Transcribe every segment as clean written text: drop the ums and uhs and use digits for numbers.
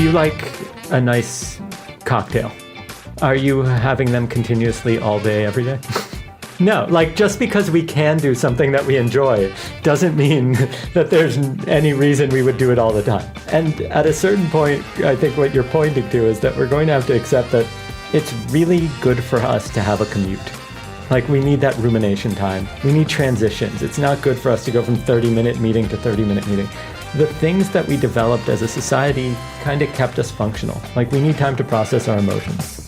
you like a nice cocktail? Are you having them continuously all day, every day? No, like just because we can do something that we enjoy doesn't mean that there's any reason we would do it all the time. And at a certain point, I think what you're pointing to is that we're going to have to accept that it's really good for us to have a commute. Like we need that rumination time. We need transitions. It's not good for us to go from 30-minute meeting to 30-minute meeting. The things that we developed as a society kind of kept us functional. Like we need time to process our emotions.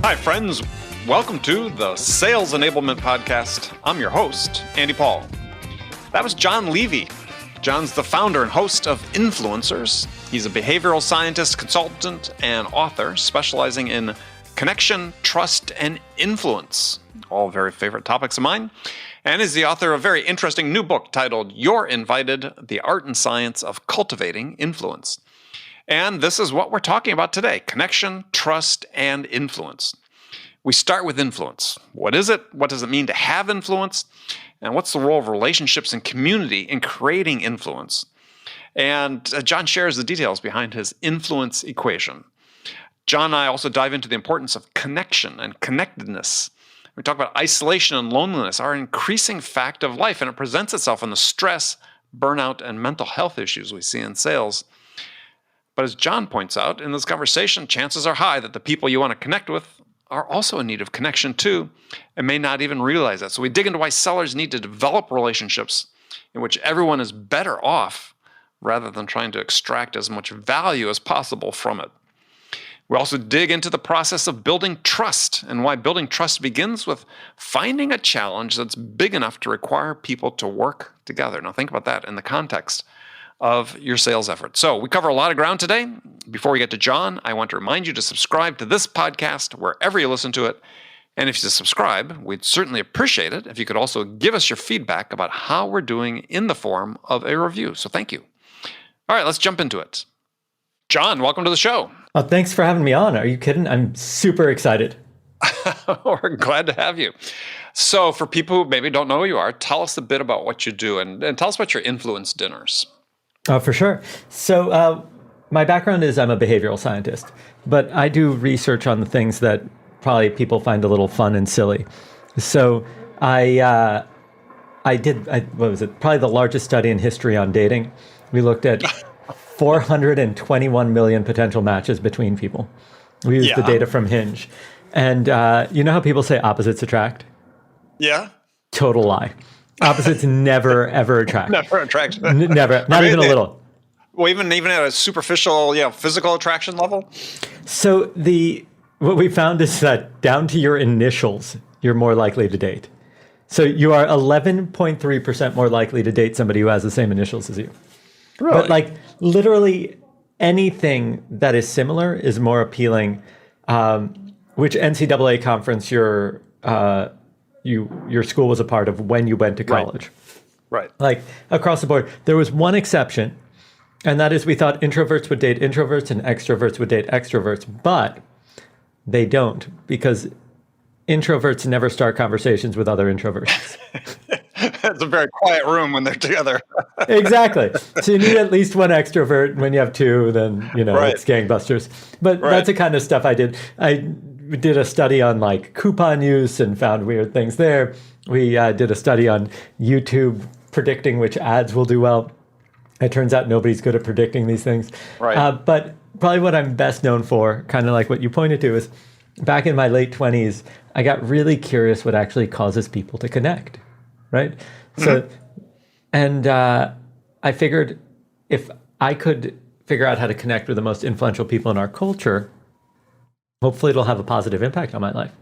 Hi, friends. Welcome to the Sales Enablement Podcast. I'm your host, Andy Paul. That was Jon Levy. Jon's the founder and host of Influencers. He's a behavioral scientist, consultant, and author specializing in connection, trust, and influence. All very favorite topics of mine. And is the author of a very interesting new book titled You're Invited, The Art and Science of Cultivating Influence. And this is what we're talking about today: connection, trust, and influence. We start with influence. What is it? What does it mean to have influence? And what's the role of relationships and community in creating influence? And Jon shares the details behind his influence equation. Jon and I also dive into the importance of connection and connectedness. We talk about isolation and loneliness, our increasing fact of life, and it presents itself in the stress, burnout, and mental health issues we see in sales. But as Jon points out, in this conversation, chances are high that the people you want to connect with are also in need of connection too, and may not even realize that. So we dig into why sellers need to develop relationships in which everyone is better off rather than trying to extract as much value as possible from it. We also dig into the process of building trust and why building trust begins with finding a challenge that's big enough to require people to work together. Now think about that in the context of your sales effort. So we cover a lot of ground today. Before we get to Jon, I want to remind you to subscribe to this podcast wherever you listen to it. And if you subscribe, we'd certainly appreciate it if you could also give us your feedback about how we're doing in the form of a review. So thank you. All right, let's jump into it. Jon, welcome to the show. Oh, thanks for having me on. Are you kidding? I'm super excited. We're glad to have you. So for people who maybe don't know who you are, tell us a bit about what you do and tell us about your influence dinners. Oh, for sure. So my background is I'm a behavioral scientist, but I do research on the things that probably people find a little fun and silly. So I did what was it? Probably the largest study in history on dating. We looked at 421 million potential matches between people. We used the data from Hinge. And you know how people say opposites attract? Yeah. Total lie. Opposites never, ever attract. Never attract. Never. Not even a little. Well, even at a superficial, physical attraction level? So what we found is that down to your initials, you're more likely to date. So you are 11.3% more likely to date somebody who has the same initials as you. Really? But like literally anything that is similar is more appealing. Which NCAA conference your school was a part of when you went to college. Right. Like across the board. There was one exception, and that is we thought introverts would date introverts and extroverts would date extroverts, but they don't, because introverts never start conversations with other introverts. It's a very quiet room when they're together. Exactly. So you need at least one extrovert. When you have two, then, it's gangbusters. But that's the kind of stuff I did. I did a study on like coupon use and found weird things there. We did a study on YouTube predicting which ads will do well. It turns out nobody's good at predicting these things. Right. But probably what I'm best known for, kind of like what you pointed to, is back in my late 20s, I got really curious what actually causes people to connect, right? Mm-hmm. So, and I figured if I could figure out how to connect with the most influential people in our culture, hopefully it'll have a positive impact on my life.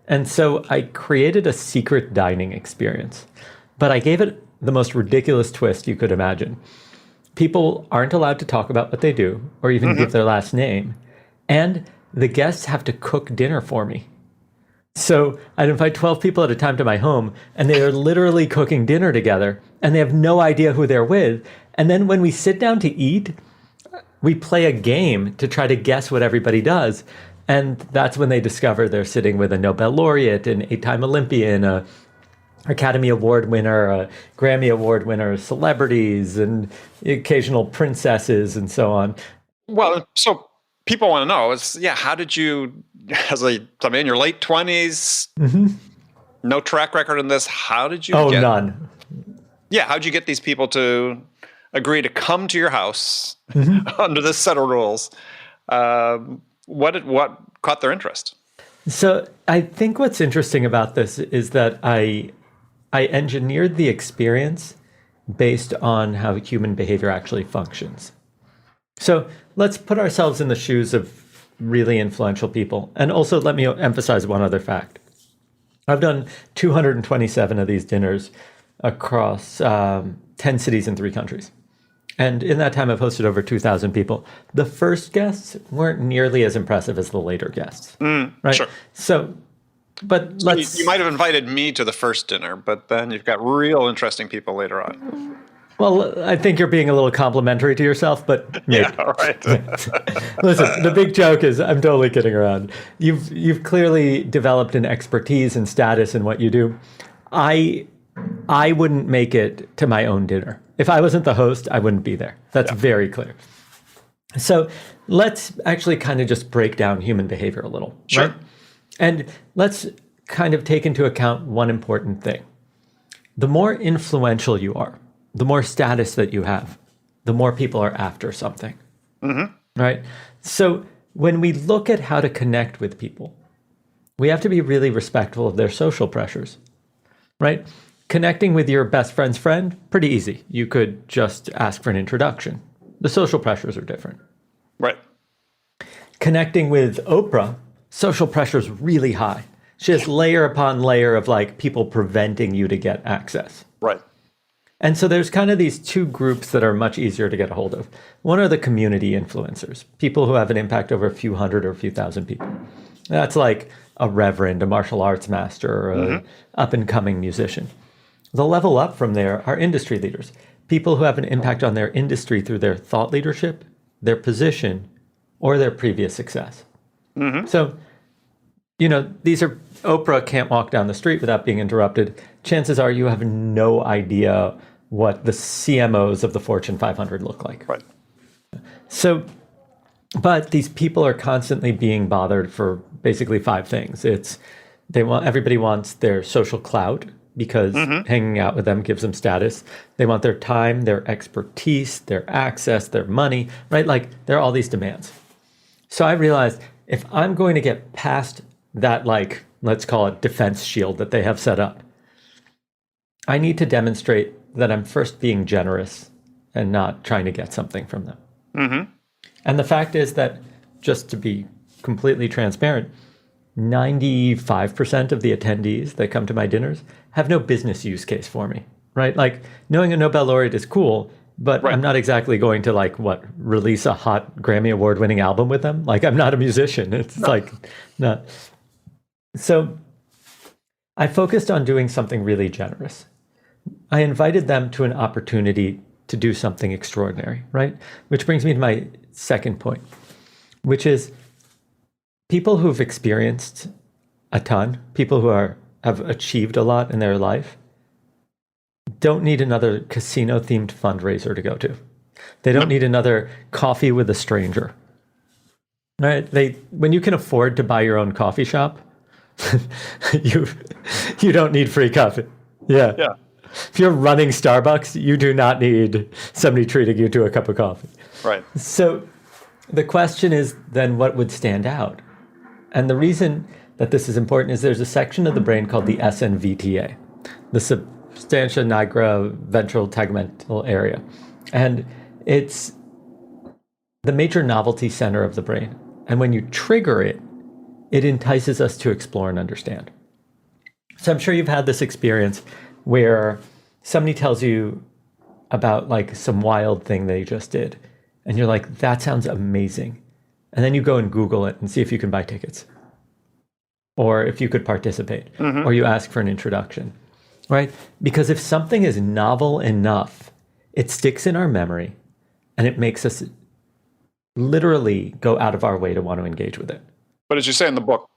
And so I created a secret dining experience, but I gave it the most ridiculous twist you could imagine. People aren't allowed to talk about what they do or even give their last name. And the guests have to cook dinner for me. So I'd invite 12 people at a time to my home, and they are literally cooking dinner together, and they have no idea who they're with. And then when we sit down to eat, we play a game to try to guess what everybody does. And that's when they discover they're sitting with a Nobel laureate, an 8-time Olympian, a Academy Award winner, a Grammy Award winner, celebrities, and occasional princesses, and so on. Well, so people want to know how did you, in your late 20s, no track record in this, how did you get... none. Yeah, how'd you get these people to agree to come to your house under this set of rules? What caught their interest? So I think what's interesting about this is that I engineered the experience based on how human behavior actually functions. So let's put ourselves in the shoes of really influential people. And also let me emphasize one other fact. I've done 227 of these dinners across 10 cities in 3 countries. And in that time, I've hosted over 2,000 people. The first guests weren't nearly as impressive as the later guests, right? Sure. So you might have invited me to the first dinner, but then you've got real interesting people later on. Well, I think you're being a little complimentary to yourself, but maybe. Yeah, all right. Listen, the big joke is I'm totally kidding around. You've clearly developed an expertise and status in what you do. I wouldn't make it to my own dinner. If I wasn't the host, I wouldn't be there. That's very clear. So let's actually kind of just break down human behavior a little, sure. Right? And let's kind of take into account one important thing. The more influential you are, the more status that you have, the more people are after something, right? So when we look at how to connect with people, we have to be really respectful of their social pressures, right? Connecting with your best friend's friend, pretty easy. You could just ask for an introduction. The social pressures are different. Right. Connecting with Oprah, social pressure is really high. She has layer upon layer of like people preventing you to get access. Right. And so there's kind of these 2 groups that are much easier to get a hold of. One are the community influencers, people who have an impact over a few hundred or a few thousand people. That's like a reverend, a martial arts master, or an up-and-coming musician. The level up from there are industry leaders, people who have an impact on their industry through their thought leadership, their position, or their previous success. So, these are Oprah can't walk down the street without being interrupted. Chances are you have no idea what the CMOs of the Fortune 500 look like. Right. So, but these people are constantly being bothered for basically 5 things. Everybody wants their social clout because hanging out with them gives them status. They want their time, their expertise, their access, their money, right? Like there are all these demands. So I realized if I'm going to get past that, like, let's call it defense shield that they have set up, I need to demonstrate that I'm first being generous and not trying to get something from them. And the fact is that, just to be completely transparent, 95% of the attendees that come to my dinners have no business use case for me, right? Like knowing a Nobel laureate is cool, but I'm not exactly going to release a hot Grammy Award winning album with them. Like I'm not a musician. It's not. So I focused on doing something really generous. I invited them to an opportunity to do something extraordinary, right? Which brings me to my second point, which is people who've experienced a ton, people who have achieved a lot in their life, don't need another casino-themed fundraiser to go to. They don't need another coffee with a stranger, right? When you can afford to buy your own coffee shop, you don't need free coffee. Yeah. If you're running Starbucks, you do not need somebody treating you to a cup of coffee. Right. So the question is then what would stand out? And the reason that this is important is there's a section of the brain called the SNVTA, the substantia nigra ventral tegmental area. And it's the major novelty center of the brain. And when you trigger it, it entices us to explore and understand. So I'm sure you've had this experience where somebody tells you about like some wild thing they just did. And you're like, that sounds amazing. And then you go and Google it and see if you can buy tickets or if you could participate, or you ask for an introduction, right? Because if something is novel enough, it sticks in our memory and it makes us literally go out of our way to want to engage with it. But as you say in the book,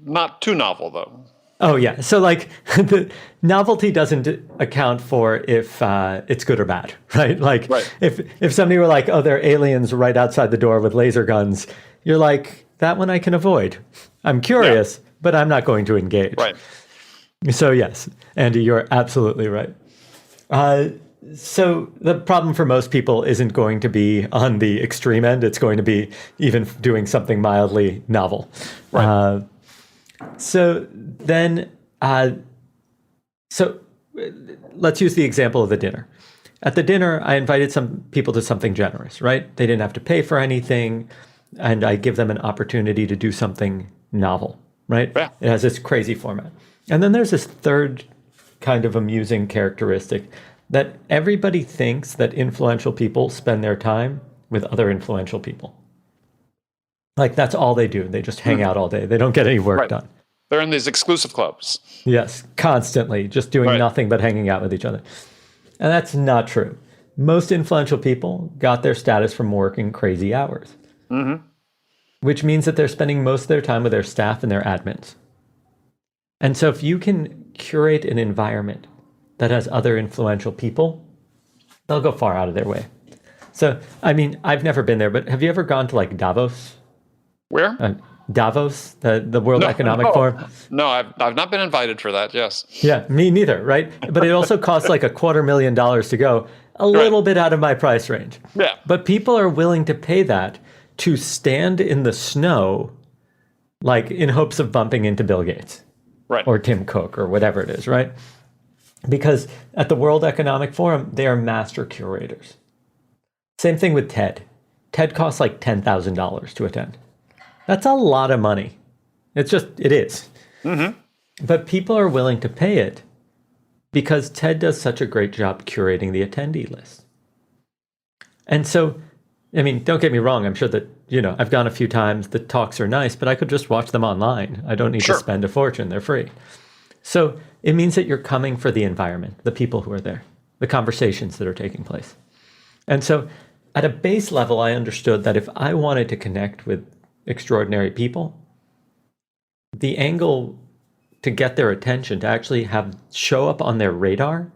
not too novel, though. Oh yeah. So like the novelty doesn't account for if it's good or bad, right? Like Right. if somebody were like, oh, there are aliens right outside the door with laser guns, you're like, that one I can avoid. I'm curious, but I'm not going to engage. Right. So yes, Andy, you're absolutely right. So the problem for most people isn't going to be on the extreme end. It's going to be even doing something mildly novel. Right. So then, so let's use the example of the dinner. At the dinner, I invited some people to something generous, right? They didn't have to pay for anything, and I give them an opportunity to do something novel, right? Yeah. It has this crazy format. And then there's this third kind of amusing characteristic that everybody thinks that influential people spend their time with other influential people. Like that's all they do. They just hang out all day. They don't get any work Right. done. They're in these exclusive clubs. Yes, constantly, just doing Right. nothing but hanging out with each other. And that's not true. Most influential people got their status from working crazy hours, which means that they're spending most of their time with their staff and their admins. And so if you can curate an environment that has other influential people, they'll go far out of their way. So, I mean, I've never been there, but have you ever gone to like Davos? Where? Davos, the World Economic Forum? No, I've not been invited for that. Yes. Yeah, me neither, right? But it also costs like $250,000 to go, a little bit out of my price range. Yeah. But people are willing to pay that to stand in the snow, like in hopes of bumping into Bill Gates Right. or Tim Cook or whatever it is, right? Because at the World Economic Forum, they are master curators. Same thing with TED. TED costs like $10,000 to attend. That's a lot of money. It is. But people are willing to pay it because TED does such a great job curating the attendee list. And so, I mean, don't get me wrong. I'm sure that, I've gone a few times. The talks are nice, but I could just watch them online. I don't need to spend a fortune. They're free. So it means that you're coming for the environment, the people who are there, the conversations that are taking place. And so at a base level, I understood that if I wanted to connect with extraordinary people, the angle to get their attention, to actually show up on their radar,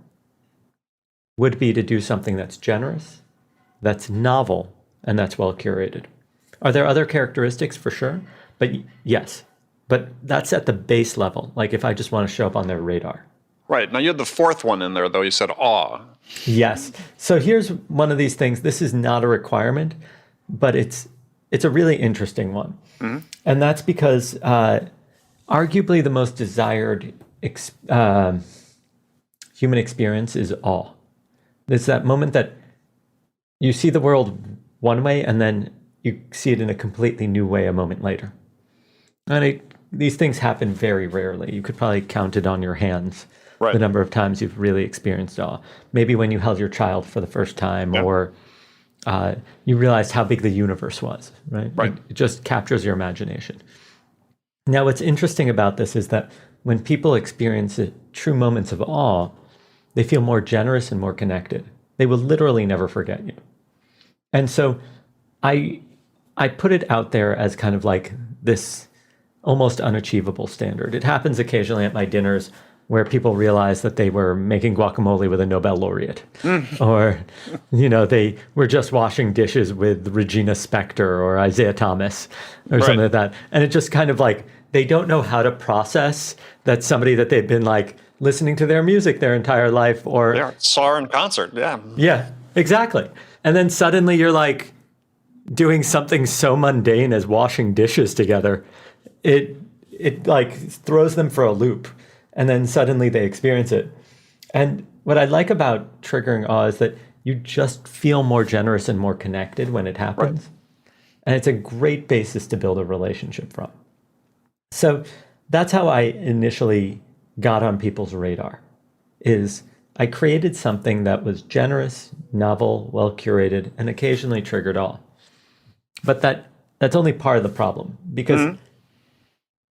would be to do something that's generous, that's novel, and that's well curated. Are there other characteristics? For sure. But yes, but that's at the base level. Like if I just want to show up on their radar. Right. Now you had the fourth one in there, though. You said awe. Yes. So here's one of these things. This is not a requirement, but it's a really interesting one. And that's because arguably the most desired human experience is awe. It's that moment that you see the world one way and then you see it in a completely new way a moment later. And these things happen very rarely. You could probably count it on your hands. Right. The number of times you've really experienced awe. Maybe when you held your child for the first time, or you realized how big the universe was, right? Right. It just captures your imagination. Now, what's interesting about this is that when people experience true moments of awe, they feel more generous and more connected. They will literally never forget you. And so I put it out there as kind of like this almost unachievable standard. It happens occasionally at my dinners where people realize that they were making guacamole with a Nobel laureate, or, they were just washing dishes with Regina Spektor or Isaiah Thomas or something like that. And it just kind of like, they don't know how to process that somebody that they've been like listening to their music their entire life, or Saw her in concert. Yeah. Yeah, exactly. And then suddenly you're like doing something so mundane as washing dishes together. It like throws them for a loop. And then suddenly they experience it. And what I like about triggering awe is that you just feel more generous and more connected when it happens. Right. And it's a great basis to build a relationship from. So that's how I initially got on people's radar, is I created something that was generous, novel, well curated, and occasionally triggered awe. But that's only part of the problem, because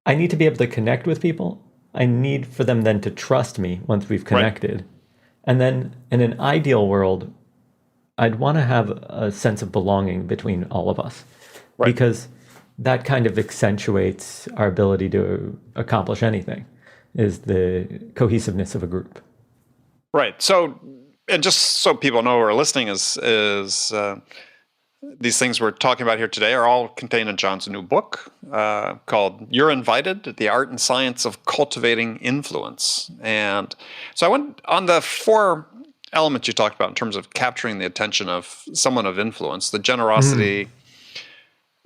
I need to be able to connect with people. I need for them then to trust me once we've connected. Right. And then in an ideal world, I'd want to have a sense of belonging between all of us, because that kind of accentuates our ability to accomplish anything. is the cohesiveness of a group. Right. So, and just so people know who are listening, is these things we're talking about here today are all contained in Jon's new book called "You're Invited: The Art and Science of Cultivating Influence." And so I went on the 4 elements you talked about in terms of capturing the attention of someone of influence, the generosity,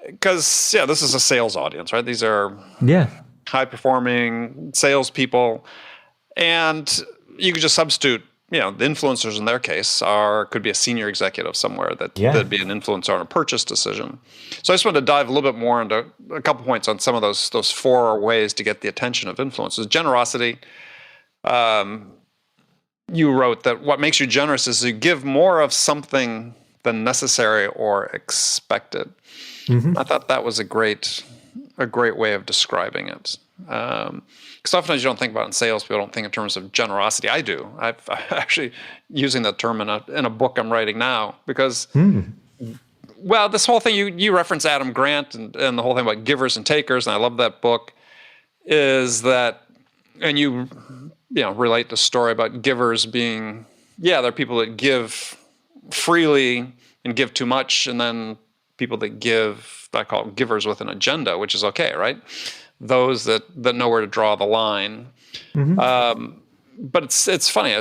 because this is a sales audience, right? These are high-performing salespeople, and you could just substitute. The influencers in their case could be a senior executive somewhere that'd be an influencer on a purchase decision. So I just wanted to dive a little bit more into a couple points on some of those 4 ways to get the attention of influencers. Generosity. You wrote that what makes you generous is you give more of something than necessary or expected. Mm-hmm. I thought that was a great way of describing it. Because oftentimes you don't think about it in sales, people don't think in terms of generosity. I do. I'm actually using that term in a book I'm writing now because, well, this whole thing, you reference Adam Grant and the whole thing about givers and takers, and I love that book, is that, and you relate the story about givers being, there are people that give freely and give too much, and then people that give, I call them givers with an agenda, which is okay, right? Those that know where to draw the line. Mm-hmm. But it's funny. I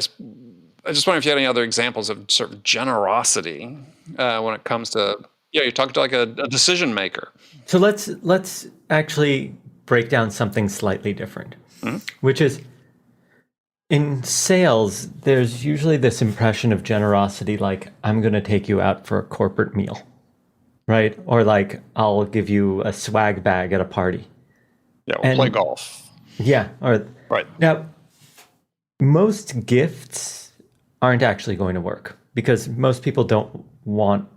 just wonder if you had any other examples of sort of generosity when it comes to, you're talking to like a decision maker. So let's actually break down something slightly different, which is in sales, there's usually this impression of generosity, like I'm going to take you out for a corporate meal, right? Or like I'll give you a swag bag at a party. Yeah, we'll play golf. Yeah. Right. Now, most gifts aren't actually going to work because most people don't want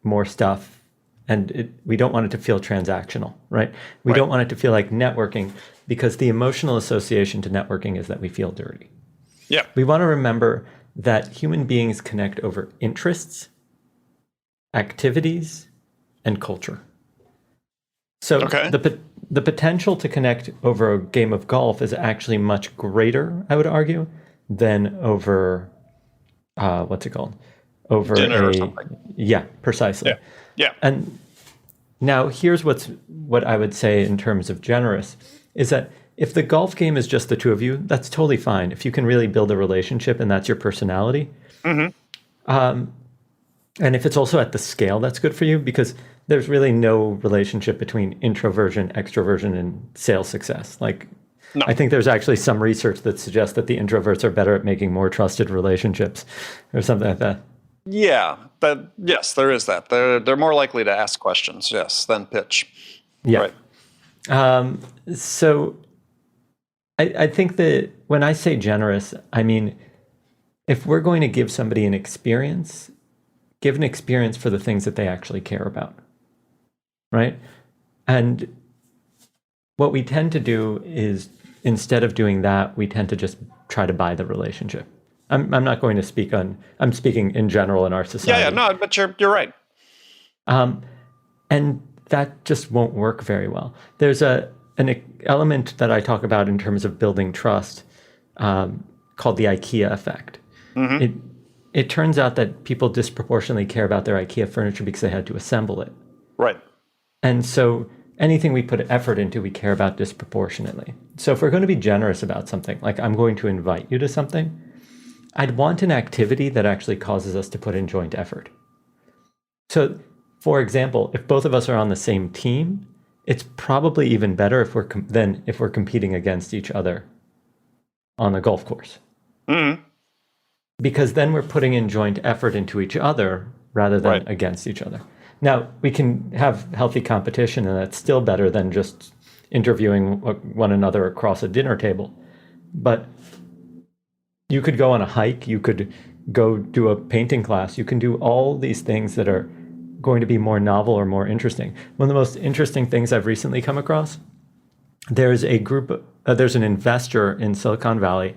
more stuff, and we don't want it to feel transactional, right? We don't want it to feel like networking because the emotional association to networking is that we feel dirty. Yeah. We want to remember that human beings connect over interests, activities, and culture. So the potential to connect over a game of golf is actually much greater, I would argue, than over what's it called? Over dinner or something. Yeah, precisely. Yeah. And now here's what I would say in terms of generous is that if the golf game is just the two of you, that's totally fine. If you can really build a relationship and that's your personality. Mm-hmm. And if it's also at the scale, that's good for you because there's really no relationship between introversion, extroversion, and sales success. No. I think there's actually some research that suggests that the introverts are better at making more trusted relationships or something like that. Yeah, but yes, there is that. They're more likely to ask questions, yes, than pitch. Yeah. Right. So I think that when I say generous, I mean, if we're going to give somebody an experience, give an experience for the things that they actually care about, right? And what we tend to do is instead of doing that, we tend to just try to buy the relationship. I'm not going to speak on, I'm speaking in general in our society. Yeah, no, but you're right. And that just won't work very well. There's an element that I talk about in terms of building trust called the IKEA effect. Mm-hmm. It turns out that people disproportionately care about their IKEA furniture because they had to assemble it. Right. And so anything we put effort into, we care about disproportionately. So if we're going to be generous about something, like I'm going to invite you to something, I'd want an activity that actually causes us to put in joint effort. So, for example, if both of us are on the same team, it's probably even better if we're competing against each other on the golf course. Mm-hmm. Because then we're putting in joint effort into each other rather than against each other. Now, we can have healthy competition, and that's still better than just interviewing one another across a dinner table. But you could go on a hike, you could go do a painting class, you can do all these things that are going to be more novel or more interesting. One of the most interesting things I've recently come across, there's an investor in Silicon Valley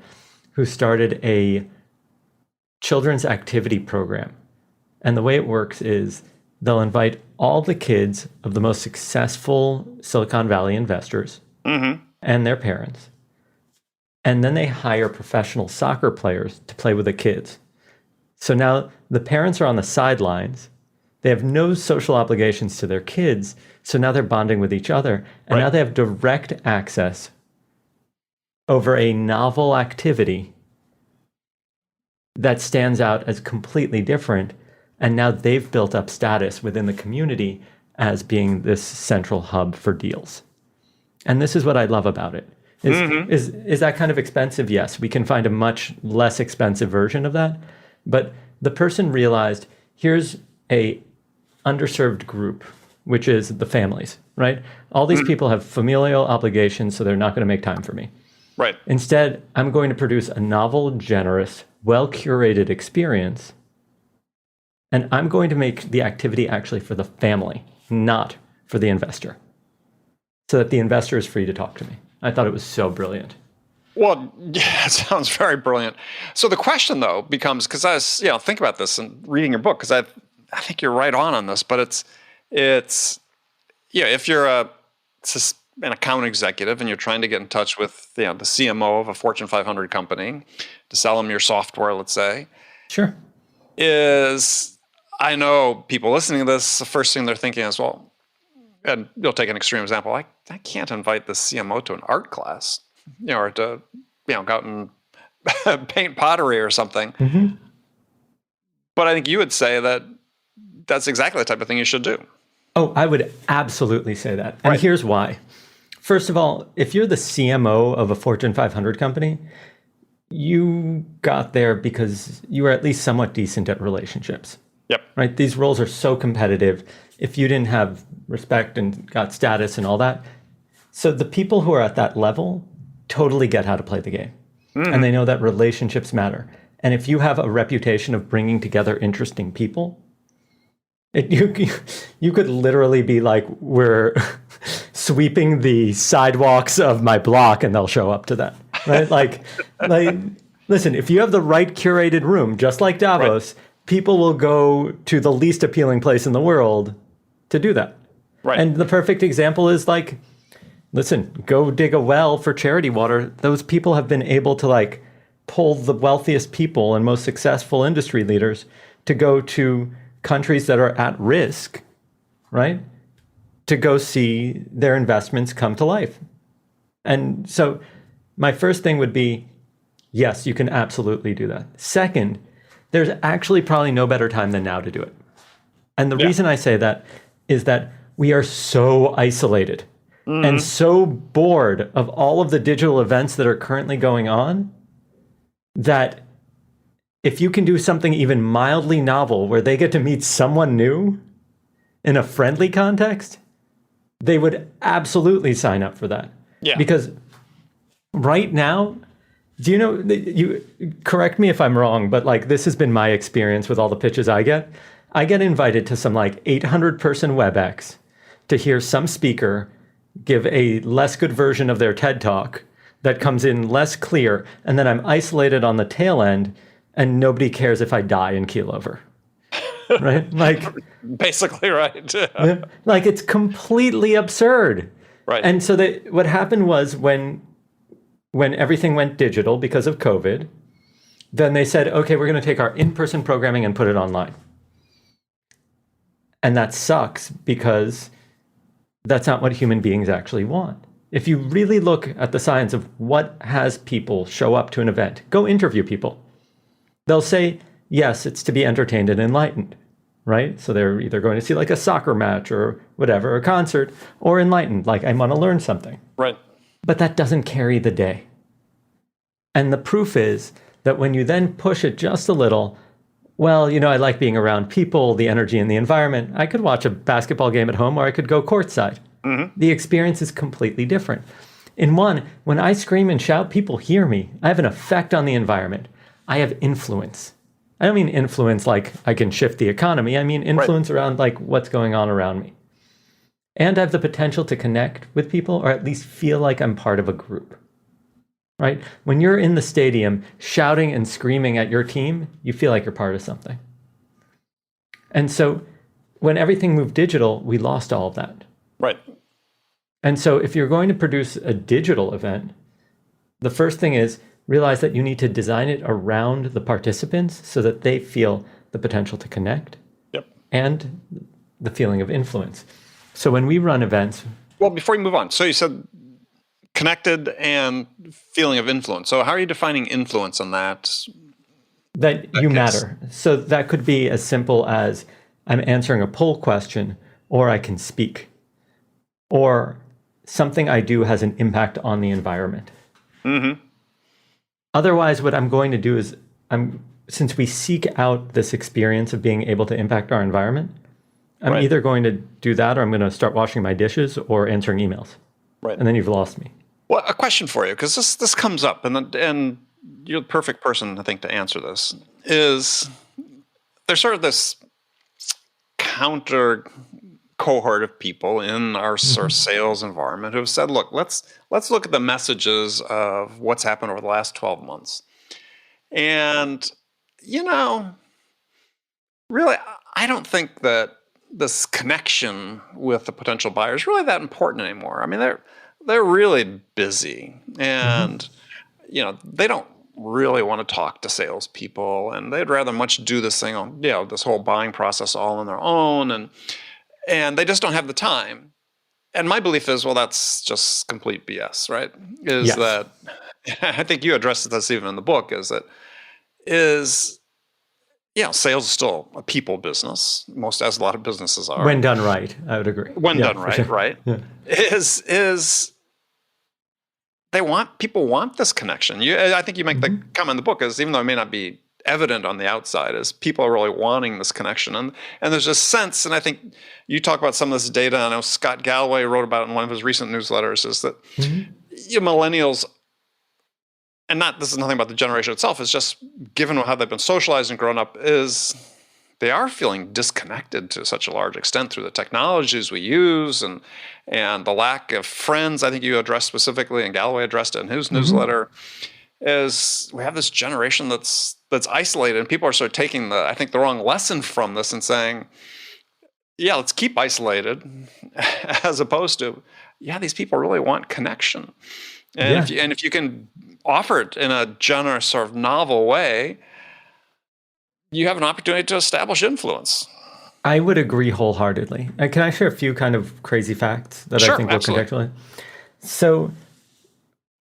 who started a children's activity program. And the way it works is they'll invite all the kids of the most successful Silicon Valley investors and their parents And then they hire professional soccer players to play with the kids. So now the parents are on the sidelines. They have no social obligations to their kids. So now they're bonding with each other. And now they have direct access over a novel activity that stands out as completely different. And now they've built up status within the community as being this central hub for deals. And this is what I love about it. Is that kind of expensive? Yes, we can find a much less expensive version of that. But the person realized, here's a underserved group, which is the families, right? All these people have familial obligations, so they're not going to make time for me. Right. Instead, I'm going to produce a novel, generous, well-curated experience, and I'm going to make the activity actually for the family, not for the investor, so that the investor is free to talk to me. I thought it was so brilliant. Well, yeah, it sounds very brilliant. So the question, though, becomes, because I was, think about this and reading your book, because I think you're right on this, but it's if you're an account executive and you're trying to get in touch with the CMO of a Fortune 500 company to sell them your software, let's say. Sure. I know people listening to this, the first thing they're thinking is, well, and you'll take an extreme example. I can't invite the CMO to an art class, or to, go out and paint pottery or something. Mm-hmm. But I think you would say that that's exactly the type of thing you should do. Oh, I would absolutely say that. And here's why. First of all, if you're the CMO of a Fortune 500 company, you got there because you were at least somewhat decent at relationships. Yep. Right? These roles are so competitive. If you didn't have respect and got status and all that. So the people who are at that level totally get how to play the game. And they know that relationships matter. And if you have a reputation of bringing together interesting people, you could literally be like, we're sweeping the sidewalks of my block, and they'll show up to that, right? like, listen, if you have the right curated room, just like Davos, people will go to the least appealing place in the world to do that. Right. And the perfect example is like, listen, go dig a well for charity water. Those people have been able to pull the wealthiest people and most successful industry leaders to go to countries that are at risk, right? To go see their investments come to life. And so my first thing would be, yes, you can absolutely do that. Second, there's actually probably no better time than now to do it. And the reason I say that is that we are so isolated and so bored of all of the digital events that are currently going on that if you can do something even mildly novel where they get to meet someone new in a friendly context, they would absolutely sign up for that. Yeah. Because right now, do you know, you correct me if I'm wrong, but this has been my experience with all the pitches I get. I get invited to some 800 person WebEx to hear some speaker give a less good version of their TED Talk that comes in less clear, and then I'm isolated on the tail end, and nobody cares if I die and keel over. Right? Basically, right. It's completely absurd. Right. And so what happened was when everything went digital because of COVID, then they said, okay, we're going to take our in-person programming and put it online. And that sucks because that's not what human beings actually want. If you really look at the science of what has people show up to an event, go interview people. They'll say, yes, it's to be entertained and enlightened, right? So they're either going to see a soccer match or whatever, a concert, or enlightened, I want to learn something. Right. But that doesn't carry the day. And the proof is that when you then push it just a little, well, I like being around people, the energy in the environment. I could watch a basketball game at home, or I could go courtside. Mm-hmm. The experience is completely different. In one, when I scream and shout, people hear me. I have an effect on the environment. I have influence. I don't mean influence like I can shift the economy. I mean influence around what's going on around me. And I have the potential to connect with people, or at least feel like I'm part of a group. Right? When you're in the stadium shouting and screaming at your team, you feel like you're part of something. And so when everything moved digital, we lost all of that. Right. And so if you're going to produce a digital event, The first thing is realize that you need to design it around the participants so that they feel the potential to connect Yep. and the feeling of influence. So when we run events. Well, before you move on, so you said connected and feeling of influence. So how are you defining influence on that? That you case? matter. So that could be as simple as I'm answering a poll question, or I can speak, or something I do has an impact on the environment. Mm-hmm. Otherwise, what I'm going to do is, since we seek out this experience of being able to impact our environment, I'm either going to do that or I'm going to start washing my dishes or answering emails. Right. And then you've lost me. Well, a question for you, because this comes up, and you're the perfect person, I think, to answer this, is there's sort of this counter cohort of people in our sort of sales environment who have said, look, let's look at the messages of what's happened over the last 12 months. And, really, I don't think that this connection with the potential buyer is really that important anymore. I mean, they're really busy, and they don't really want to talk to salespeople, and they'd rather much do this thing on this whole buying process all on their own, and they just don't have the time. And my belief is, well, that's just complete BS, right? Is that I think you addressed this even in the book? Sales is still a people business, as a lot of businesses are. When done right, I would agree. When done right, sure. right? Yeah. People want this connection. I think you make the comment in the book is, even though it may not be evident on the outside, is people are really wanting this connection, and there's a sense. And I think you talk about some of this data. I know Scott Galloway wrote about it in one of his recent newsletters. Is that millennials, and this is nothing about the generation itself. It's just given how they've been socialized and grown up, is they are feeling disconnected to such a large extent through the technologies we use and the lack of friends. I think you addressed specifically, and Galloway addressed it in his newsletter, is we have this generation that's isolated, and people are sort of taking the wrong lesson from this and saying, let's keep isolated, as opposed to, these people really want connection. And if you can offer it in a generous, sort of novel way, you have an opportunity to establish influence. I would agree wholeheartedly. Can I share a few kind of crazy facts that I think will contextualize? So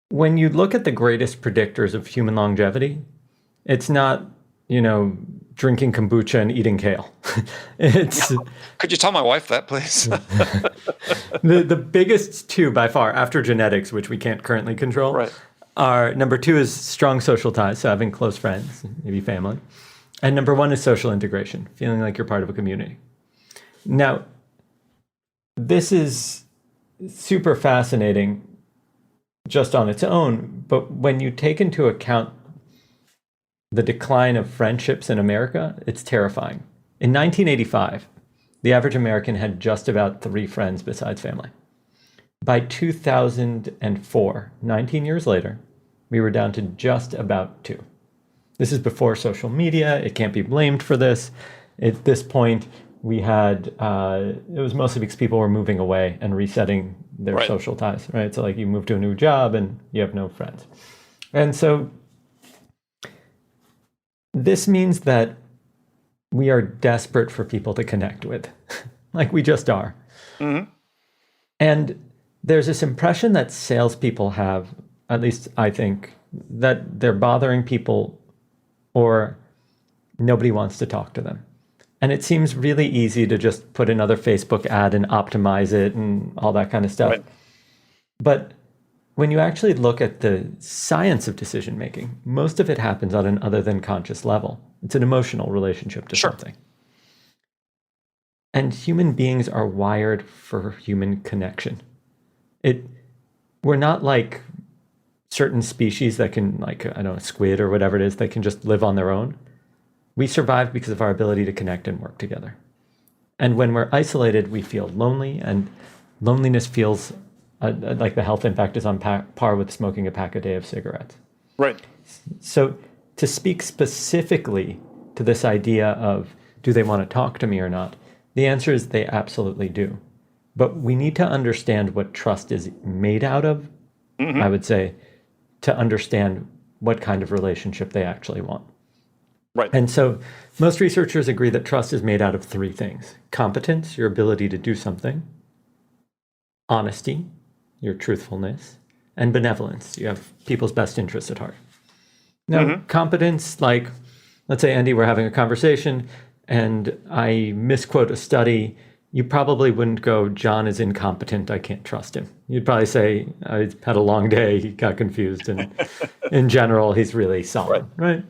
when you look at the greatest predictors of human longevity, it's not, drinking kombucha and eating kale. Could you tell my wife that, please? The biggest two by far, after genetics, which we can't currently control, are number 2 is strong social ties, so having close friends, maybe family. And number 1 is social integration, feeling like you're part of a community. Now, this is super fascinating just on its own, but when you take into account the decline of friendships in America, it's terrifying. In 1985, the average American had just about 3 friends besides family. By 2004, 19 years later, we were down to just about 2. This is before social media. It can't be blamed for this. At this point, we had, it was mostly because people were moving away and resetting their social ties, right? So like you move to a new job and you have no friends. And so this means that we are desperate for people to connect with, like we just are. Mm-hmm. And there's this impression that salespeople have, at least I think, that they're bothering people or nobody wants to talk to them. And it seems really easy to just put another Facebook ad and optimize it and all that kind of stuff. Right. But when you actually look at the science of decision making, most of it happens on an other than conscious level. It's an emotional relationship to something. And human beings are wired for human connection. We're not like certain species that can, like, I don't know, a squid or whatever it is, they can just live on their own. We survive because of our ability to connect and work together. And when we're isolated, we feel lonely, and loneliness feels like the health impact is on par with smoking a pack a day of cigarettes. Right. So to speak specifically to this idea of, do they want to talk to me or not? The answer is they absolutely do. But we need to understand what trust is made out of, I would say, to understand what kind of relationship they actually want. Right. And so most researchers agree that trust is made out of three things: competence, your ability to do something; honesty, your truthfulness; and benevolence, you have people's best interests at heart. Now, competence, like, let's say, Andy, we're having a conversation and I misquote a study. You probably wouldn't go, Jon is incompetent, I can't trust him. You'd probably say, I had a long day, he got confused, and in general, he's really solid, right?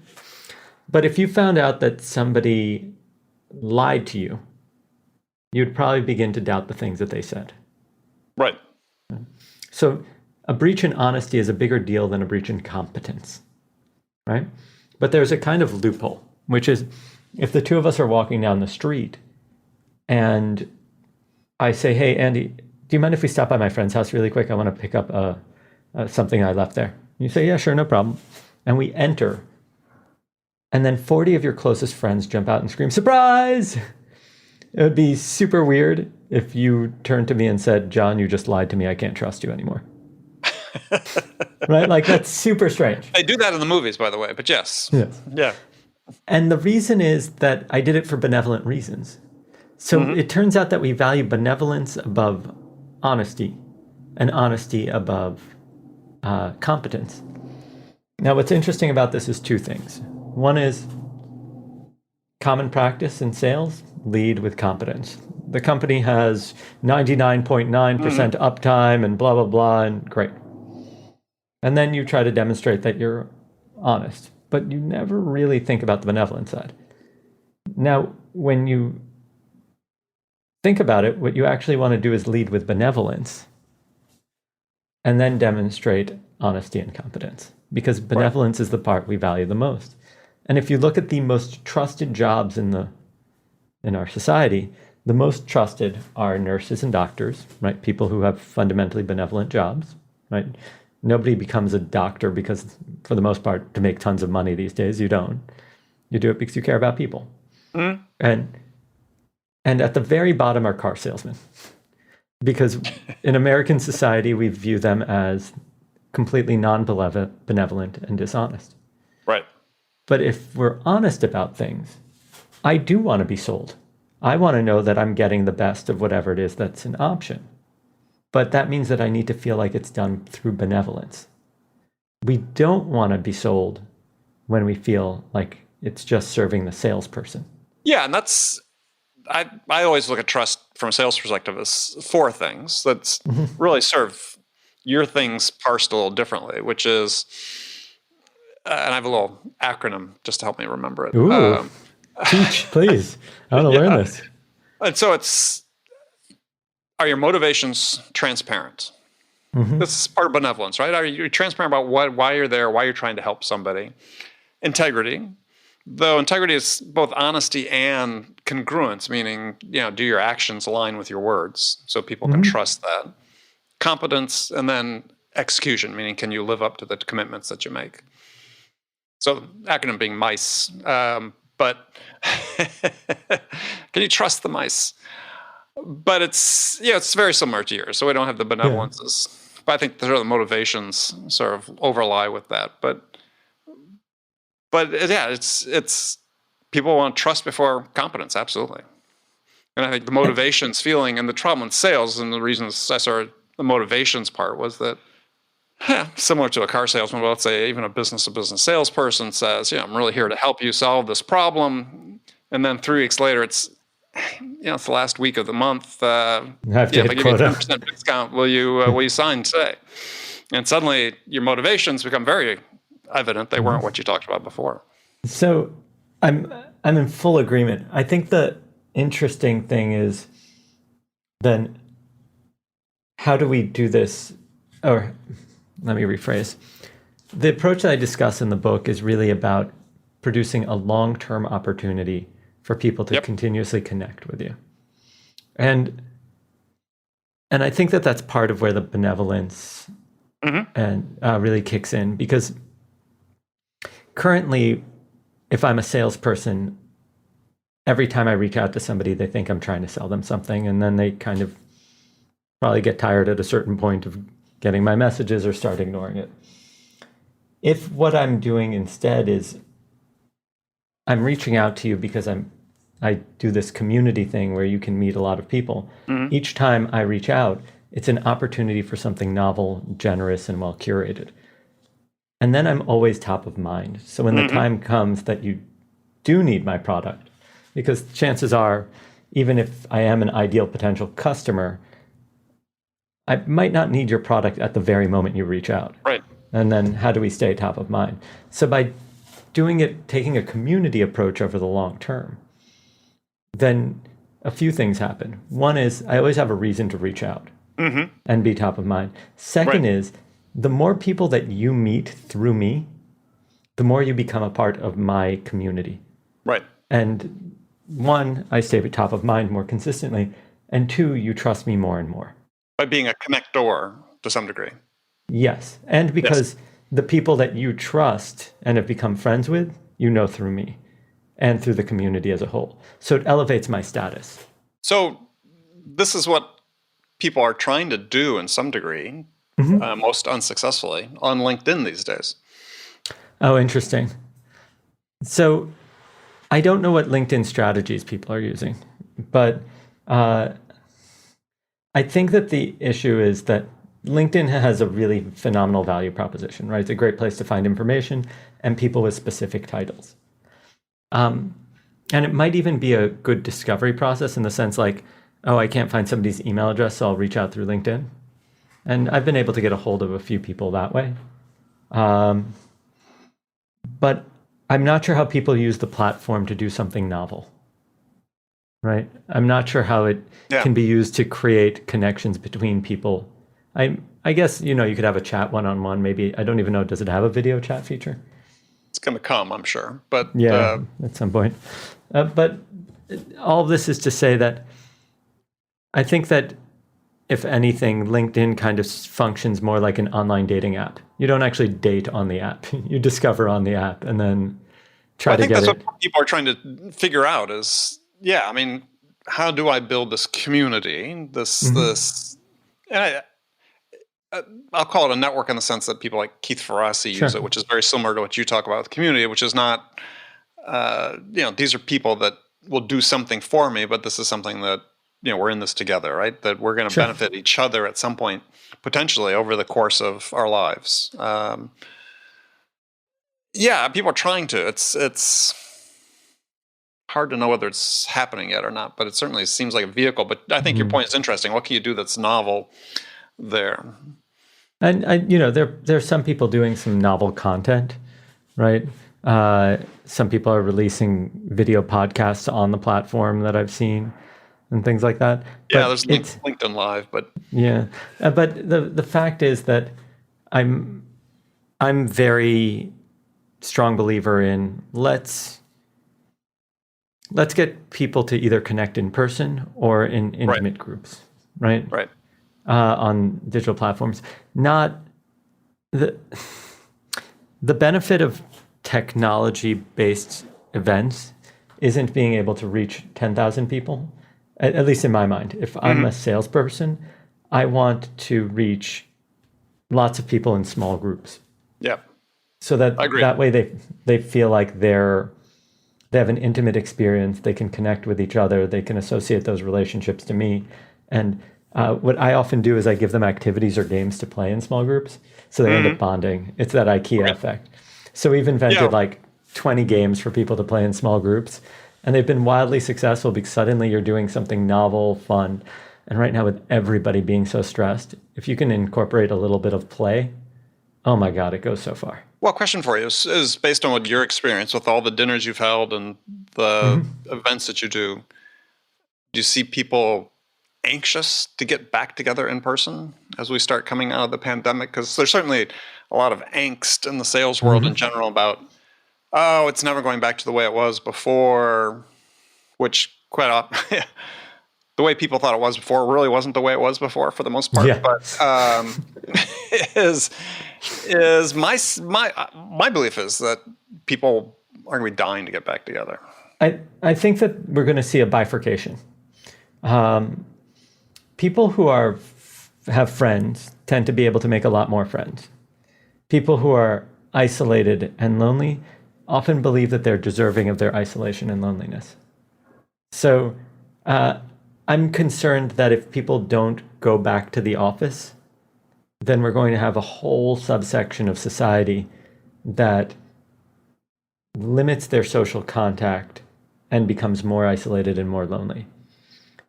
But if you found out that somebody lied to you, you'd probably begin to doubt the things that they said. Right. So a breach in honesty is a bigger deal than a breach in competence, right? But there's a kind of loophole, which is if the two of us are walking down the street and I say, hey, Andy, do you mind if we stop by my friend's house really quick? I want to pick up something I left there. You say, yeah, sure, no problem. And we enter. And then 40 of your closest friends jump out and scream, surprise! It would be super weird if you turned to me and said, Jon, you just lied to me. I can't trust you anymore. Right? Like, that's super strange. They do that in the movies, by the way, but yes. Yeah. And the reason is that I did it for benevolent reasons. So it turns out that we value benevolence above honesty and honesty above competence. Now, what's interesting about this is two things. One is common practice in sales: lead with competence. The company has 99.9% uptime and blah, blah, blah, and great. And then you try to demonstrate that you're honest, but you never really think about the benevolent side. Now, when you think about it, what you actually want to do is lead with benevolence and then demonstrate honesty and competence, because benevolence is the part we value the most. And if you look at the most trusted jobs in our society, the most trusted are nurses and doctors, right? People who have fundamentally benevolent jobs, right? Nobody becomes a doctor because, for the most part, to make tons of money these days. You don't. You do it because you care about people. And at the very bottom are car salesmen, because in American society, we view them as completely non-benevolent and dishonest. Right. But if we're honest about things, I do want to be sold. I want to know that I'm getting the best of whatever it is that's an option. But that means that I need to feel like it's done through benevolence. We don't want to be sold when we feel like it's just serving the salesperson. Yeah, and that's, I always look at trust from a sales perspective as four things that really serve your things parsed a little differently, which is, and I have a little acronym just to help me remember it. Ooh, teach, please. I want to learn this. And so it's, are your motivations transparent? This is part of benevolence, right? Are you transparent about why you're there, why you're trying to help somebody? Integrity, though integrity is both honesty and congruence, meaning, do your actions align with your words so people can trust that? Competence, and then execution, meaning can you live up to the commitments that you make? So acronym being MICE, but can you trust the mice? But it's very similar to yours. So we don't have the benevolences, but I think the motivations sort of overlie with that. But it's people want trust before competence, absolutely. And I think the motivations feeling, and the problem in sales, and the reasons I started the motivations part was that, similar to a car salesman, but let's say even a business-to-business salesperson says, I'm really here to help you solve this problem. And then 3 weeks later, it's the last week of the month. If I give you a 10% discount, will you sign today? And suddenly your motivations become very evident. They weren't what you talked about before. So I'm in full agreement. I think the interesting thing is then how do we do this? Or let me rephrase. The approach that I discuss in the book is really about producing a long-term opportunity for people to continuously connect with you. And I think that that's part of where the benevolence and really kicks in, because currently, if I'm a salesperson, every time I reach out to somebody, they think I'm trying to sell them something, and then they kind of probably get tired at a certain point of getting my messages or start ignoring it. if what I'm doing instead is I'm reaching out to you because I do this community thing where you can meet a lot of people. Each time I reach out, it's an opportunity for something novel, generous, and well curated. And then I'm always top of mind. So when the time comes that you do need my product, because chances are, even if I am an ideal potential customer, I might not need your product at the very moment you reach out. Right. And then how do we stay top of mind? So by doing it, taking a community approach over the long term, then a few things happen. One is I always have a reason to reach out and be top of mind. Second is the more people that you meet through me, the more you become a part of my community. Right. And one, I stay top of mind more consistently. And two, you trust me more and more. By being a connector to some degree. Yes. And because the people that you trust and have become friends with, you know through me and through the community as a whole. So it elevates my status. So this is what people are trying to do in some degree, most unsuccessfully, on LinkedIn these days. Oh, interesting. So I don't know what LinkedIn strategies people are using, but I think that the issue is that LinkedIn has a really phenomenal value proposition, right? It's a great place to find information and people with specific titles. And it might even be a good discovery process in the sense like, oh, I can't find somebody's email address, so I'll reach out through LinkedIn. And I've been able to get a hold of a few people that way. But I'm not sure how people use the platform to do something novel, right? I'm not sure how it can be used to create connections between people. I guess, you could have a chat one-on-one, maybe. I don't even know, does it have a video chat feature? It's going to come, I'm sure. But at some point. But all of this is to say that I think that if anything, LinkedIn kind of functions more like an online dating app. You don't actually date on the app. You discover on the app and then try to get it. I think that's what people are trying to figure out is, how do I build this community, this, and I'll call it a network in the sense that people like Keith Ferrazzi use it, which is very similar to what you talk about with community, which is not, these are people that will do something for me, but this is something that, we're in this together, right? That we're going to benefit each other at some point, potentially over the course of our lives. People are trying to. It's hard to know whether it's happening yet or not, but it certainly seems like a vehicle. But I think your point is interesting. What can you do that's novel there? And there's some people doing some novel content, right? Some people are releasing video podcasts on the platform that I've seen. And things like that. Yeah, there's LinkedIn Live, but but the fact is that I'm very strong believer in let's get people to either connect in person or in intimate groups, right? Right. On digital platforms. Not the benefit of technology-based events isn't being able to reach 10,000 people. At least in my mind, if I'm a salesperson, I want to reach lots of people in small groups. Yeah. So that way they feel like they have an intimate experience. They can connect with each other. They can associate those relationships to me. And what I often do is I give them activities or games to play in small groups. So they end up bonding. It's that IKEA effect. So we've invented like 20 games for people to play in small groups. And they've been wildly successful because suddenly you're doing something novel, fun. And right now with everybody being so stressed, if you can incorporate a little bit of play, oh my God, it goes so far. Well, question for you is based on what your experience with all the dinners you've held and the events that you do you see people anxious to get back together in person as we start coming out of the pandemic? Because there's certainly a lot of angst in the sales world in general about, oh, it's never going back to the way it was before, which quite often, the way people thought it was before really wasn't the way it was before for the most part. Yeah. But is my belief is that people are going to be dying to get back together. I think that we're going to see a bifurcation. People who have friends tend to be able to make a lot more friends. People who are isolated and lonely often believe that they're deserving of their isolation and loneliness. So I'm concerned that if people don't go back to the office, then we're going to have a whole subsection of society that limits their social contact and becomes more isolated and more lonely.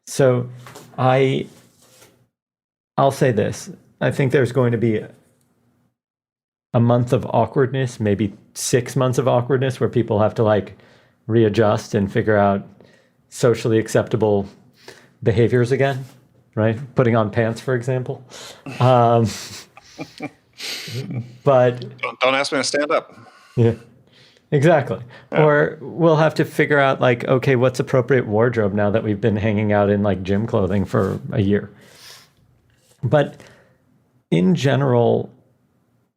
So I'll say this. I think there's going to be a month of awkwardness, maybe 6 months of awkwardness, where people have to like readjust and figure out socially acceptable behaviors again, right? Putting on pants, for example. But don't ask me to stand up. yeah, exactly. Yeah. Or we'll have to figure out like, okay, what's appropriate wardrobe now that we've been hanging out in like gym clothing for a year. But in general,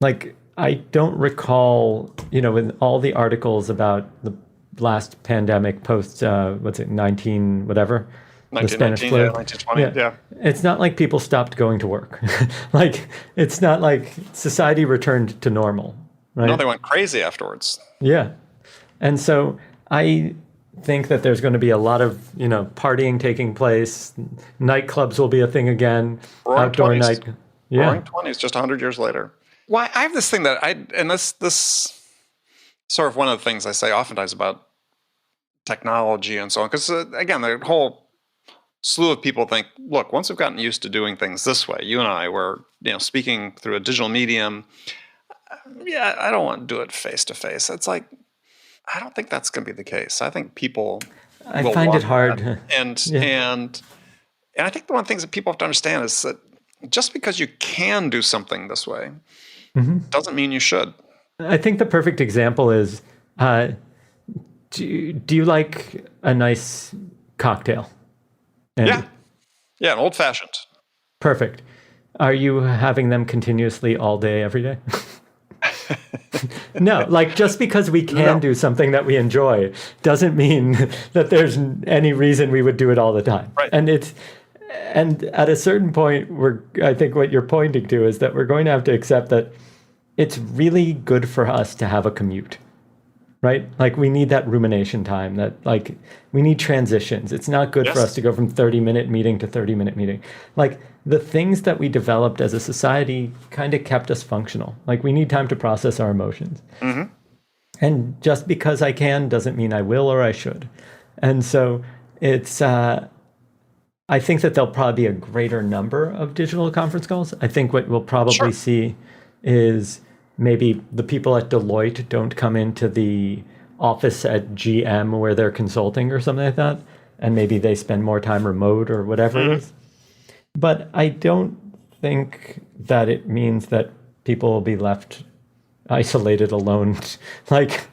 like I don't recall, in all the articles about the last pandemic post, 19 whatever, the Spanish flu. Yeah, 1920, yeah. It's not like people stopped going to work. Like, it's not like society returned to normal, right? No, they went crazy afterwards. Yeah. And so I think that there's going to be a lot of, partying taking place. Nightclubs will be a thing again. Outdoor night. Yeah. Roaring 20s, just 100 years later. Well, I have this thing that this sort of one of the things I say oftentimes about technology and so on, because again, the whole slew of people think, look, once we've gotten used to doing things this way, you and I were, speaking through a digital medium. Yeah, I don't want to do it face to face. It's like, I don't think that's going to be the case. I think people I find it hard. And I think the one of the things that people have to understand is that just because you can do something this way doesn't mean you should. I think the perfect example is, do you like a nice cocktail? Yeah, an old fashioned. Perfect. Are you having them continuously all day, every day? No, like just because we can do something that we enjoy doesn't mean that there's any reason we would do it all the time. Right. And at a certain point, I think what you're pointing to is that we're going to have to accept that it's really good for us to have a commute, right? Like we need that rumination time, that like we need transitions. It's not good for us to go from 30-minute meeting to 30-minute meeting. Like the things that we developed as a society kind of kept us functional. Like we need time to process our emotions. Mm-hmm. And just because I can doesn't mean I will or I should. And so it's, I think that there'll probably be a greater number of digital conference calls. I think what we'll probably see is maybe the people at Deloitte don't come into the office at GM where they're consulting or something like that. And maybe they spend more time remote or whatever it is. But I don't think that it means that people will be left isolated alone, like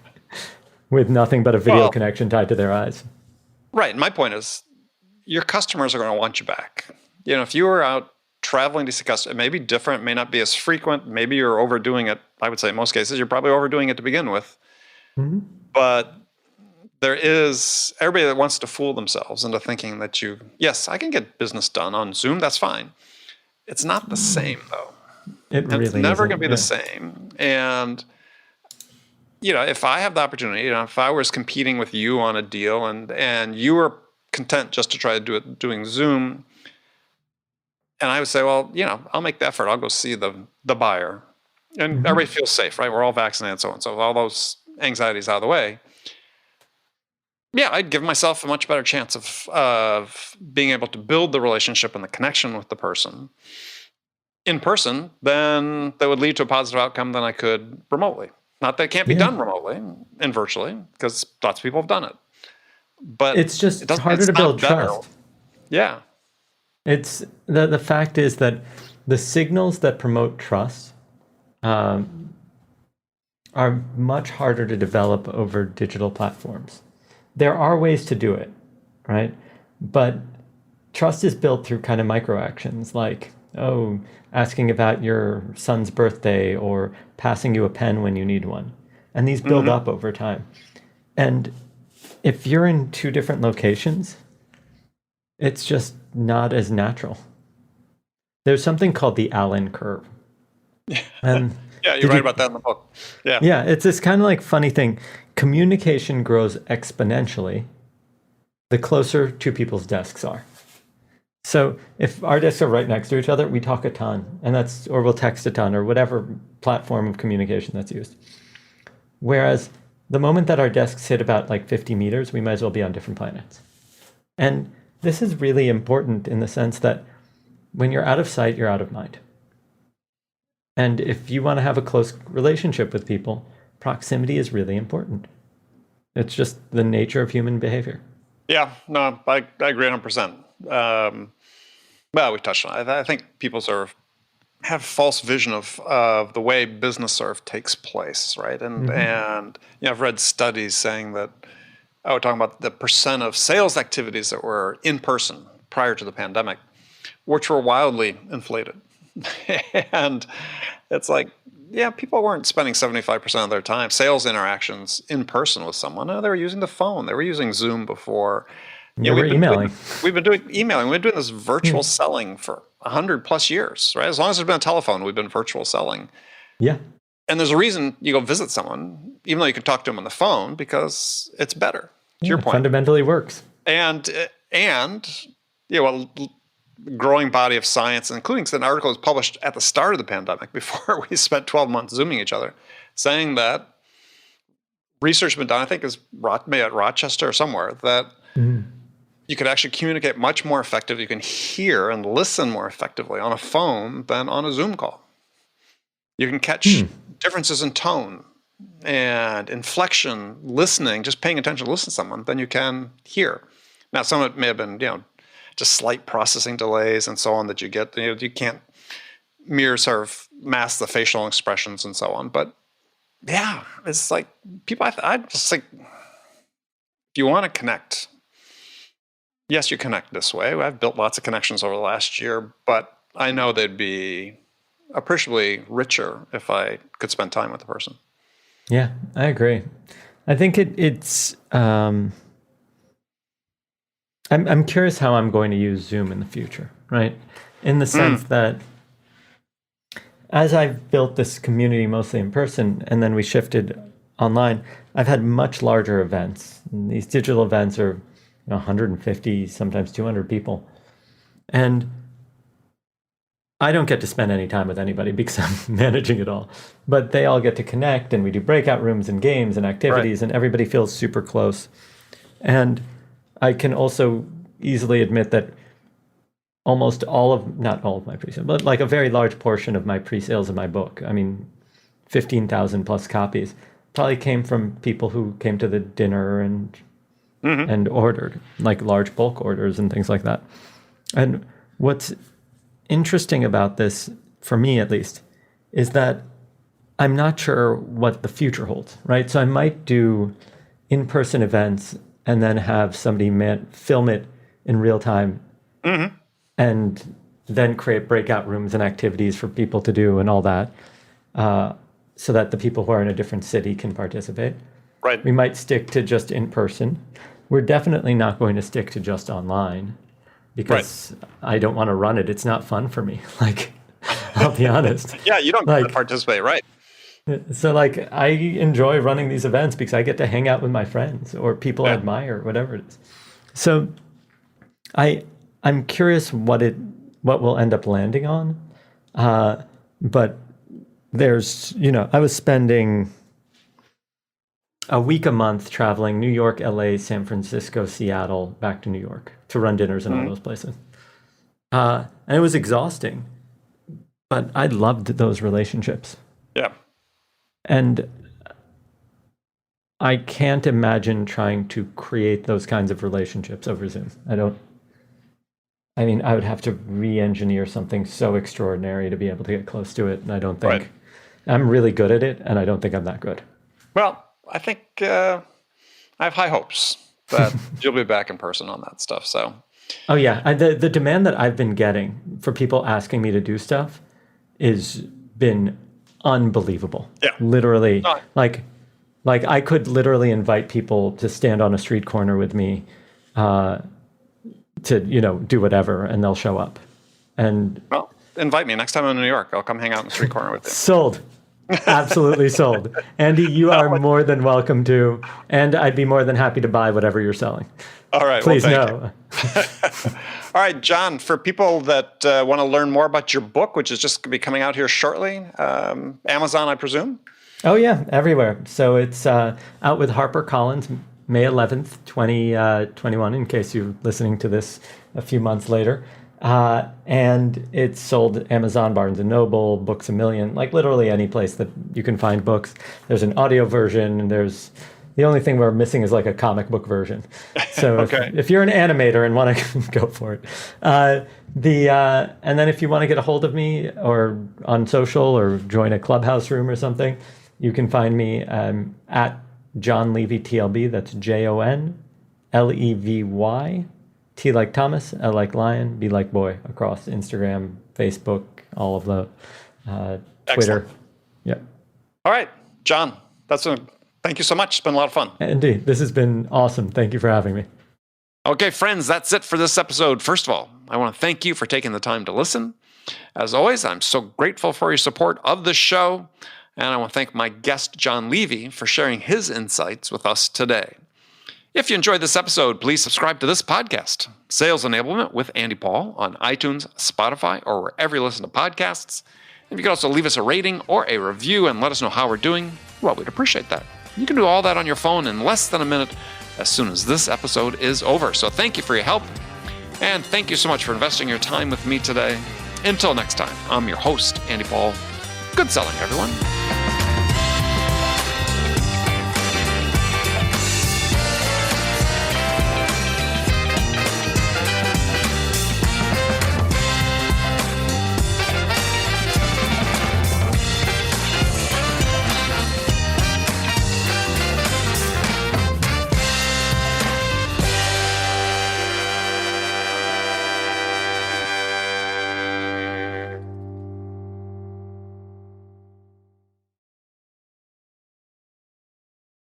with nothing but a video connection tied to their eyes. Right. My point is your customers are going to want you back. If you were out traveling to see customers, it may be different, may not be as frequent. Maybe you're overdoing it. I would say in most cases, you're probably overdoing it to begin with. Mm-hmm. But there is everybody that wants to fool themselves into thinking that yes, I can get business done on Zoom. That's fine. It's not the same though. It's never going to be the same. And, if I have the opportunity, if I was competing with you on a deal and you were content just to try to do it doing Zoom, and I would say, well, I'll make the effort. I'll go see the buyer. And everybody feels safe, right? We're all vaccinated and so on. So all those anxieties out of the way. Yeah, I'd give myself a much better chance of being able to build the relationship and the connection with the person in person than that would lead to a positive outcome than I could remotely. Not that it can't be done remotely and virtually, because lots of people have done it. But it's harder to build trust. Yeah. It's the fact is that the signals that promote trust are much harder to develop over digital platforms. There are ways to do it, right? But trust is built through kind of micro actions like, asking about your son's birthday or passing you a pen when you need one. And these build up over time. And if you're in two different locations, it's just not as natural. There's something called the Allen curve. And Yeah, you write about that in the book. Yeah. Yeah, it's this kind of like funny thing. Communication grows exponentially the closer two people's desks are. So if our desks are right next to each other, we talk a ton, or we'll text a ton, or whatever platform of communication that's used. Whereas the moment that our desks hit about like 50 meters, we might as well be on different planets. And this is really important in the sense that when you're out of sight, you're out of mind. And if you want to have a close relationship with people, proximity is really important. It's just the nature of human behavior. Yeah, no, I agree 100%. Well, we touched on it. I think people sort of have a false vision of the way business sort of takes place, right? And I've read studies saying that, we're talking about the percent of sales activities that were in person prior to the pandemic, which were wildly inflated. And it's like, yeah, people weren't spending 75% of their time sales interactions in person with someone. No, they were using the phone. They were using Zoom before. We're emailing. We've been doing emailing. We've been doing this virtual selling for 100 plus years, right? As long as there's been a telephone, we've been virtual selling. Yeah. And there's a reason you go visit someone, even though you can talk to them on the phone, because it's better. To your point, fundamentally works. And growing body of science, including an article was published at the start of the pandemic before we spent 12 months Zooming each other, saying that research has been done, I think is maybe at Rochester or somewhere, that you could actually communicate much more effectively. You can hear and listen more effectively on a phone than on a Zoom call. You can catch differences in tone and inflection, listening, just paying attention to listen to someone, than you can hear. Now, some of it may have been, just slight processing delays and so on that you get. You can't sort of mask the facial expressions and so on. But yeah, it's like people, I just think, if you want to connect, yes, you connect this way. I've built lots of connections over the last year, but I know they'd be appreciably richer if I could spend time with the person. Yeah, I agree. I think it's I'm curious how I'm going to use Zoom in the future, right? In the sense that as I've built this community mostly in person, and then we shifted online, I've had much larger events. And these digital events are 150, sometimes 200 people. And I don't get to spend any time with anybody because I'm managing it all. But they all get to connect, and we do breakout rooms and games and activities, and everybody feels super close. And I can also easily admit that almost not all of my pre-sales, but like a very large portion of my pre-sales of my book, 15,000 plus copies, probably came from people who came to the dinner and ordered, like large bulk orders and things like that. And what's interesting about this, for me at least, is that I'm not sure what the future holds, right? So I might do in-person events and then have somebody film it in real time and then create breakout rooms and activities for people to do and all that, so that the people who are in a different city can participate. Right. We might stick to just in person. We're definitely not going to stick to just online because I don't want to run it. It's not fun for me. Like, I'll be honest. Yeah, you don't get to participate, right? So I enjoy running these events because I get to hang out with my friends or people I admire, whatever it is. So I'm curious what we'll end up landing on. But there's, I was spending a week a month traveling New York, LA, San Francisco, Seattle, back to New York to run dinners in all those places. And it was exhausting, but I loved those relationships. Yeah. And I can't imagine trying to create those kinds of relationships over Zoom. I would have to re-engineer something so extraordinary to be able to get close to it. And I don't think I'm really good at it. And I don't think I'm that good. Well, I think I have high hopes that you'll be back in person on that stuff. So, oh yeah, the demand that I've been getting for people asking me to do stuff is been unbelievable. Yeah, literally, like I could literally invite people to stand on a street corner with me, to do whatever, and they'll show up. And well, invite me next time I'm in New York. I'll come hang out in the street corner with you. Sold. Absolutely sold. Andy, you are more than welcome to, and I'd be more than happy to buy whatever you're selling. All right. Please well, no. All right, Jon, for people that want to learn more about your book, which is just going to be coming out here shortly, Amazon, I presume? Oh, yeah, everywhere. So it's out with HarperCollins May 11th, 2021, in case you're listening to this a few months later. And it's sold at Amazon, Barnes & Noble, Books A Million, like literally any place that you can find books. There's an audio version, and the only thing we're missing is like a comic book version. So Okay. if you're an animator and want to go for it. And then if you want to get a hold of me or on social or join a clubhouse room or something, you can find me at Jon Levy TLB. That's JonLevy. T like Thomas, L like Lion, B like Boy, across Instagram, Facebook, all of the Twitter. Excellent. Yep. All right, Jon, thank you so much. It's been a lot of fun. Indeed. This has been awesome. Thank you for having me. Okay, friends, that's it for this episode. First of all, I want to thank you for taking the time to listen. As always, I'm so grateful for your support of the show, and I want to thank my guest, Jon Levy, for sharing his insights with us today. If you enjoyed this episode, please subscribe to this podcast, Sales Enablement with Andy Paul, on iTunes, Spotify, or wherever you listen to podcasts. And you can also leave us a rating or a review and let us know how we're doing. Well, we'd appreciate that. You can do all that on your phone in less than a minute as soon as this episode is over. So thank you for your help, and thank you so much for investing your time with me today. Until next time, I'm your host, Andy Paul. Good selling, everyone.